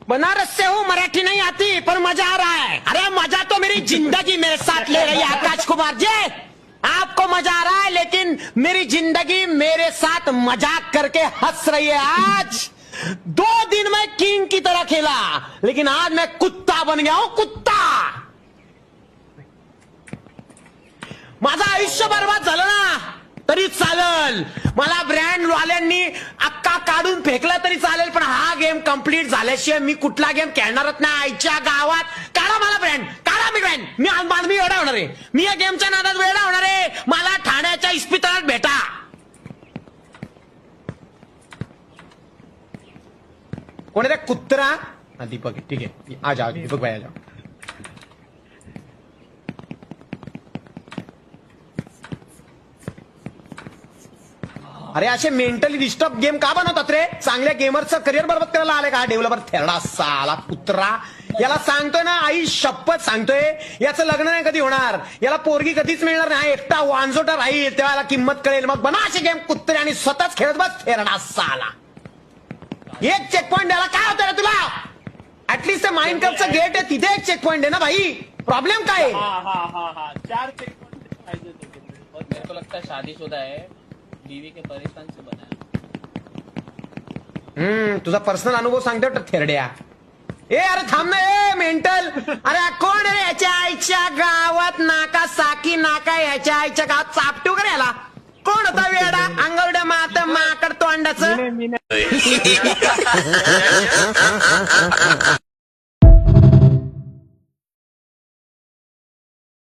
बनारस से हूँ, मराठी नहीं आती पर मजा आ रहा है। अरे मजा तो मेरी जिंदगी मेरे साथ ले रही है आकाश कुमार जी। आपको मजा आ रहा है लेकिन मेरी जिंदगी मेरे साथ मजाक करके हंस रही है। आज 2 दिन मैं किंग की तरह खेला लेकिन आज मैं कुत्ता बन गया हूं, कुत्ता। माझं आयुष्य बर्बाद झालं ना तरी चालेल, मला ब्रँड वाल्यांनी अक्का काढून फेकला तरी चालेल, पण हा गेम कंप्लीट झाल्याशिवाय मी कुठला गेम खेळणारच नाही। आईच्या गावात काढा मला ब्रँड, काढा मी ब्रँड। मी वेडा होणार आहे, मी या गेमच्या नादात वेडा होणार आहे। मला ठाण्याच्या इस्पितळात भेटा। कोण रे कुत्रा? हा दीपक आहे, ठीक आहे, आ जाओ दीपक भाई आ जाओ। अरे असे मेंटली डिस्टर्ब गेम का बनवतात रे? चांगल्या गेमरचं करिअर बरबाद करायला आले का डेव्हलपर? थेरडा साला कुत्रा। याला सांगतोय ना, आई शपथ सांगतोय, याचं लग्न नाही कधी होणार, याला पोरगी कधीच मिळणार नाही, एकटा वांजोटा राहील, तेव्हा किंमत कळेल। मग बना असे गेम कुत्रे आणि स्वतःच खेळत बस, थेरडा साला। एक चेक पॉइंट द्यायला काय होतं रे तुला? ऍटलीस्ट ते माइंड क्लबचं गेट आहे, तिथे एक चेक पॉइंट आहे ना भाई। प्रॉब्लेम काय आहे? 4 चेक पॉइंट मेरे को लगता है शादीशुदा है, बीवी के परेशान से बना है। तुझा पर्सनल अनुभव सांगतो थेरड्या। ए अरे थांब ना, ए मेंटल। अरे कोण रे याच्या आईच्या गावात नाका साकी नाका याच्या आईच्या गावात चापटू करे याला? कोण होता वेडा अंगवड्या मात माकड तोंडाचं?